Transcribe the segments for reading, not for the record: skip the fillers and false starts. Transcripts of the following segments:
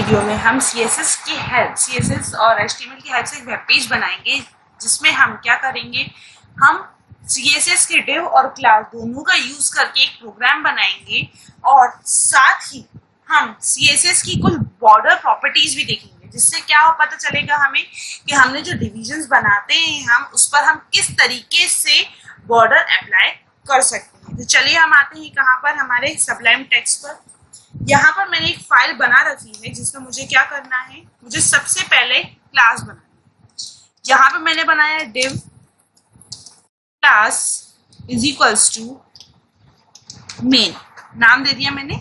Video में हम CSS की हेल्प, CSS और HTML की हेल्प से एक वेब पेज बनाएंगे जिसमें हम क्या करेंगे, हम CSS के div और क्लास दोनों का यूज करके एक प्रोग्राम बनाएंगे और साथ ही हम CSS की कुछ बॉर्डर प्रॉपर्टीज भी देखेंगे, जिससे क्या पता चलेगा हमें कि हमने जो डिविजन्स बनाते हैं हम उस पर हम किस तरीके से बॉर्डर अप्लाई कर सकते हैं। तो चलिए हम आते हैं कहाँ पर, हमारे सबलाइम टेक्स्ट पर। यहाँ पर मैंने एक फाइल बना रखी है जिसमें मुझे क्या करना है, मुझे सबसे पहले क्लास बनाना है। यहाँ पे मैंने बनाया है div class is equals to main, नाम दे दिया मैंने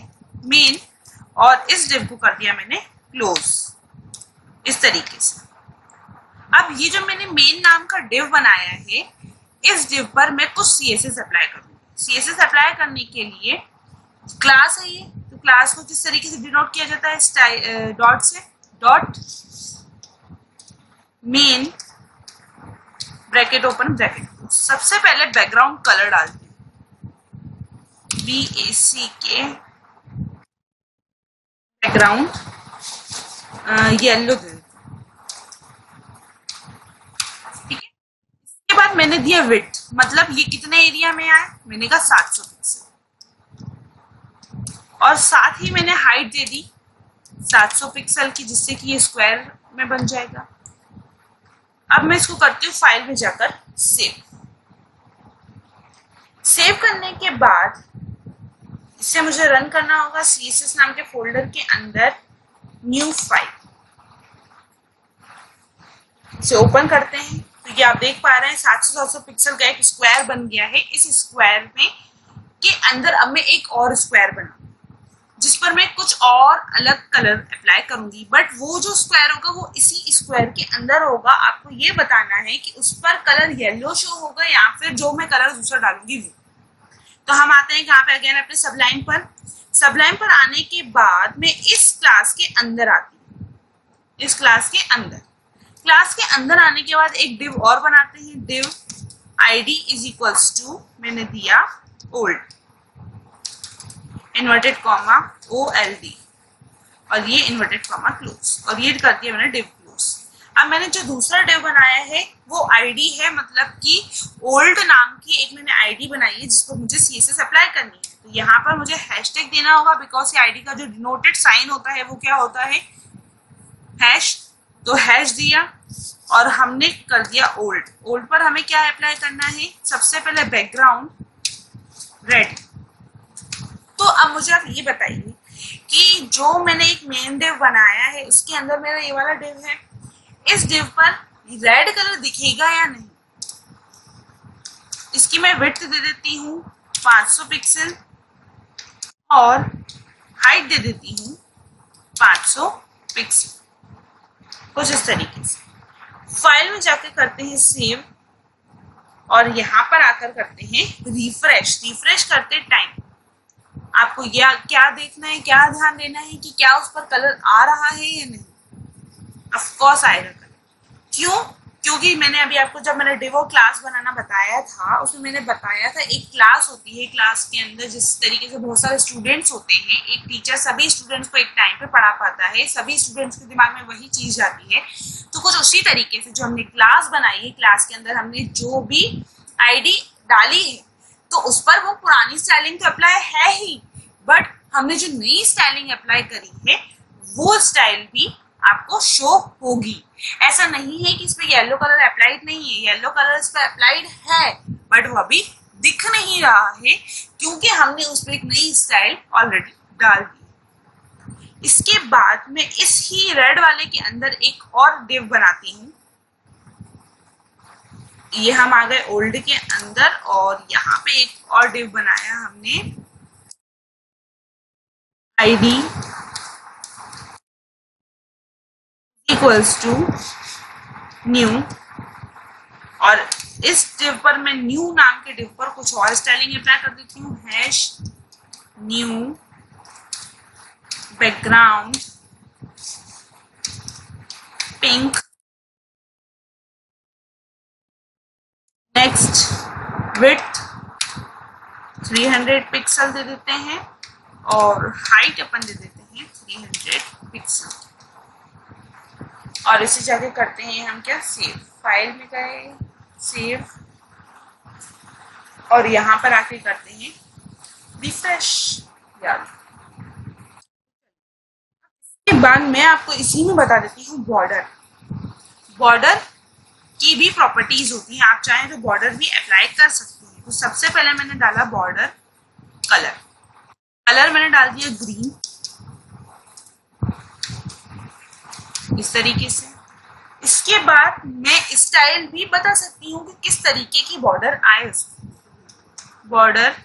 मेन, और इस div को कर दिया मैंने क्लोज, इस तरीके से। अब ये जो मैंने मेन नाम का div बनाया है, इस div पर मैं कुछ CSS अप्लाई करूँगी। CSS अप्लाई करने के लिए क्लास है ये, तो क्लास को किस तरीके से डिनोट किया जाता है, डॉट से, dot main bracket open bracket. सबसे पहले बैकग्राउंड कलर डालते हैं, BACK बैकग्राउंड येलो, ठीक है। इसके बाद मैंने दिया विड्थ, मतलब ये कितने एरिया में आए, मैंने कहा 700 पिक्सल, और साथ ही मैंने हाइट दे दी 700 पिक्सल की, जिससे कि ये स्क्वायर में बन जाएगा। अब मैं इसको करती हूँ फाइल में जाकर सेव। सेव करने के बाद इसे मुझे रन करना होगा CSS नाम के फोल्डर के अंदर, न्यू फाइल से ओपन करते हैं। तो ये आप देख पा रहे हैं 700 पिक्सल का एक स्क्वायर बन गया है। इस स्क्वायर में के अंदर अब मैं एक और स्क्वायर बना, जिस पर मैं कुछ और अलग कलर अप्लाई करूंगी, बट वो जो स्क्वायर होगा वो इसी स्क्वायर के अंदर होगा। आपको ये बताना है कि उस पर कलर येलो शो होगा या फिर जो मैं कलर दूसरा डालूंगी वो। तो हम आते हैं कहाँ पे, अगेन अपने सबलाइम पर। सबलाइम पर आने के बाद मैं इस क्लास के अंदर आती हूँ, इस क्लास के अंदर। क्लास के अंदर आने के बाद एक div और बनाते हैं, div ID is equals to, मैंने दिया ओल्ड इन्वर्टेड कॉमा OLD, और ये इन्वर्टेड कॉमा क्लोज, और ये कर दिया मैंने div क्लोज। अब मैंने जो दूसरा div बनाया है वो ID है, मतलब कि ओल्ड नाम की एक मैंने ID बनाई है जिस पर मुझे CSS अप्लाई करनी है। तो यहाँ पर मुझे हैशटैग देना होगा, बिकॉज ये ID का जो डिनोटेड साइन होता है वो क्या होता है, हैश। तो हैश दिया और हमने कर दिया ओल्ड। ओल्ड पर हमें क्या अप्लाई करना है, सबसे पहले बैकग्राउंड रेड। तो अब मुझे आप ये बताइए कि जो मैंने एक मेन div बनाया है उसके अंदर मेरा ये वाला div है, इस div पर रेड कलर दिखेगा या नहीं। इसकी मैं विड्थ दे देती हूँ 500 पिक्सल और हाइट दे देती हूँ 500 पिक्सल, कुछ इस तरीके से। फाइल में जाकर करते हैं सेव, और यहाँ पर आकर करते हैं रिफ्रेश। रिफ्रेश करते टाइम आपको क्या देखना है, क्या ध्यान देना है कि क्या उस पर कलर आ रहा है या नहीं। ऑफ कोर्स आएगा कलर। क्यों? क्योंकि मैंने अभी आपको जब मैंने डिव क्लास बनाना बताया था, उसमें मैंने बताया था एक क्लास होती है, क्लास के अंदर जिस तरीके से बहुत सारे स्टूडेंट्स होते हैं, एक टीचर सभी स्टूडेंट्स को एक टाइम पे पढ़ा पाता है, सभी स्टूडेंट्स के दिमाग में वही चीज जाती है। तो कुछ उसी तरीके से जो हमने क्लास बनाई है, क्लास के अंदर हमने जो भी ID डाली है, तो उस पर वो पुरानी स्टाइलिंग तो अप्लाई है ही, बट हमने जो नई स्टाइलिंग अप्लाई करी है वो स्टाइल भी आपको शो होगी। ऐसा नहीं है कि इस पे येलो कलर अप्लाइड नहीं है, येलो कलर इस पे अप्लाइड है, बट वो अभी दिख नहीं रहा है क्योंकि हमने उस पर एक नई स्टाइल ऑलरेडी डाल दी। इसके बाद मैं इस ही रेड वाले के अंदर एक और div बनाती हूँ। ये हम आ गए ओल्ड के अंदर, और यहाँ पे एक और div बनाया हमने, ID इक्वल्स टू न्यू, और इस div पर मैं न्यू नाम के div पर कुछ और स्टाइलिंग अप्लाई कर देती हूँ, hash new background pink. Next width 300 pixel दे देते हैं और हाइट अपन दे देते हैं 300 पिक्सल। और इसे जाके करते हैं हम क्या, सेव। फाइल में गए, सेव, और यहाँ पर आके करते हैं रिफ्रेश। यार इसके बाद मैं आपको इसी में बता देती हूँ बॉर्डर। बॉर्डर की भी प्रॉपर्टीज होती हैं, आप चाहें तो बॉर्डर भी अप्लाई कर सकते हैं। तो सबसे पहले मैंने डाला बॉर्डर कलर। कलर मैंने डाल दिया ग्रीन, इस तरीके से। इसके बाद मैं स्टाइल भी बता सकती हूँ कि किस तरीके की बॉर्डर आए उसमें। बॉर्डर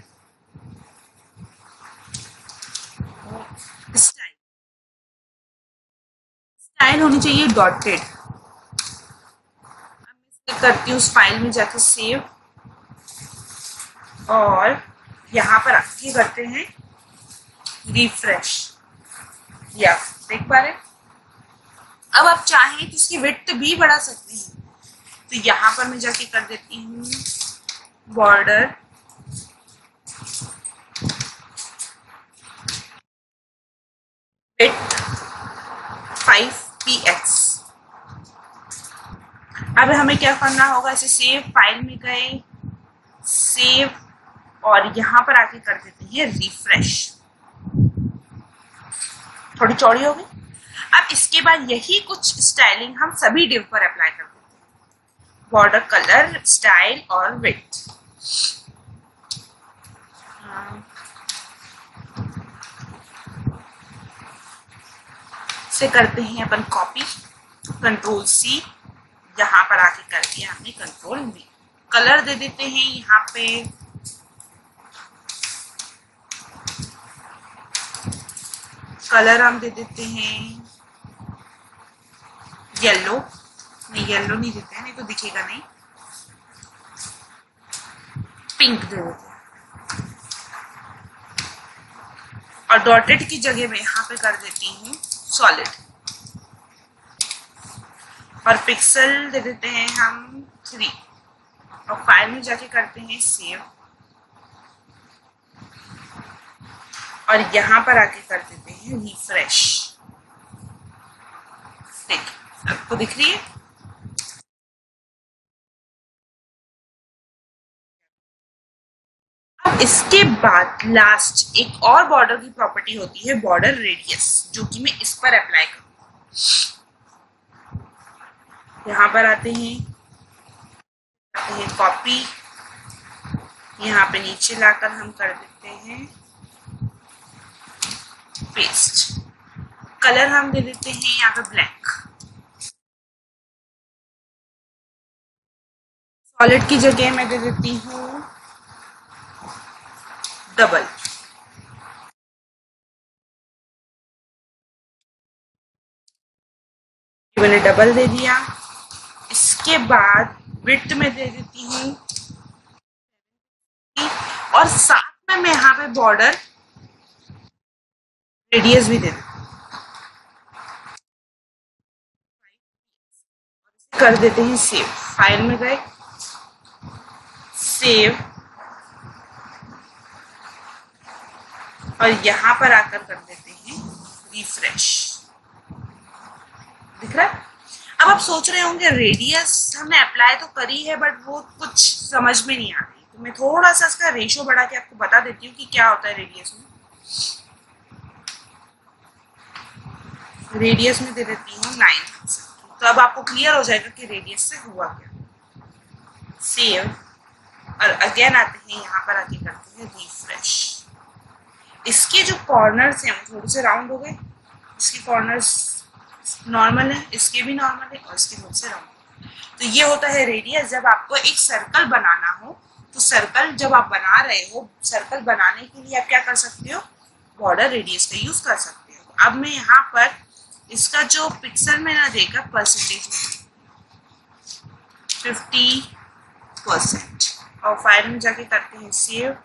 स्टाइल, स्टाइल होनी चाहिए डॉटेड। मैं करती हूँ उस फाइल में जाके सेव, और यहाँ पर आके करते हैं रिफ्रेश। या देख पा रहे, अब आप चाहें तो इसकी विड्थ भी बढ़ा सकते हैं। तो यहाँ पर मैं जाके कर देती हूँ बॉर्डर विड्थ 5px। अब हमें क्या करना होगा, इसे सेव, फाइल में गए, सेव, और यहाँ पर आके कर देते हैं रिफ्रेश। थोड़ी चौड़ी हो गई। अब इसके बाद यही कुछ स्टाइलिंग हम सभी डिव पर अप्लाई कर देते हैं, बॉर्डर कलर, स्टाइल और विड्थ। से करते हैं अपन कॉपी, कंट्रोल सी, यहाँ पर आके कर दिया हमने कंट्रोल वी। कलर दे देते हैं यहाँ पे कलर हम दे देते हैं येलो। नहीं, येलो नहीं देते हैं, नहीं तो दिखेगा नहीं। पिंक दे देते हैं, और डॉटेड की जगह में यहाँ पे कर देती हूँ सॉलिड, और पिक्सल दे देते हैं हम 3, और फाइल में जाके करते हैं सेव, और यहाँ पर आके कर देते हैं रिफ्रेश। देखिए आपको दिख रही है। अब इसके बाद लास्ट एक और बॉर्डर की प्रॉपर्टी होती है बॉर्डर रेडियस, जो कि मैं इस पर अप्लाई करूँ। यहाँ पर आते हैं कॉपी, यहाँ पे नीचे लाकर हम कर देते हैं पेस्ट। कलर हम दे देते हैं यहाँ पे ब्लैक। सॉलिड की जगह मैं दे देती हूँ डबल। मैंने डबल दे दिया। इसके बाद विड्थ में दे देती हूँ, और साथ में मैं यहाँ पे बॉर्डर रेडियस भी दे देती हूँ। कर देते हैं सेव, फाइल में गए, सेव, और यहाँ पर आकर कर देते हैं रिफ्रेश। दिख रहा है। अब आप सोच रहे होंगे रेडियस हमने अप्लाई तो करी है, बट वो कुछ समझ में नहीं आ रही। तो मैं थोड़ा सा इसका रेशो बढ़ा के आपको बता देती हूँ कि क्या होता है रेडियस में। रेडियस में दे देती हूँ 9, तो अब आपको क्लियर हो जाएगा कि रेडियस से हुआ क्या। सेव, और अगेन आते हैं यहाँ पर आके करते हैं रिफ्रेश। इसके जो कॉर्नर्स हैं वो थोड़े से राउंड हो गए, इसके कॉर्नर्स नॉर्मल है, इसके भी नॉर्मल है, और इसके थोड़े से राउंड। तो ये होता है रेडियस। जब आपको एक सर्कल बनाना हो, तो सर्कल जब आप बना रहे हो, सर्कल बनाने के लिए आप क्या कर सकते हो, बॉर्डर रेडियस का यूज कर सकते हो। अब मैं यहाँ पर इसका जो पिक्सल में ना देगा परसेंटेज में 50%, और फाइल में जाके करते हैं सेव,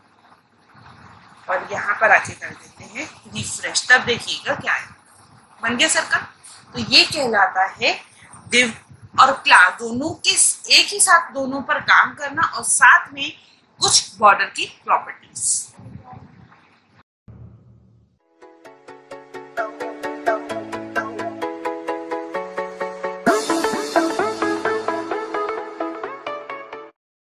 और यहाँ पर आके कर देते हैं रिफ्रेश। तब देखिएगा क्या है, बन गया सर्कल। तो ये कहलाता है डिव और क्लास दोनों के एक ही साथ दोनों पर काम करना, और साथ में कुछ बॉर्डर की प्रॉपर्टीज।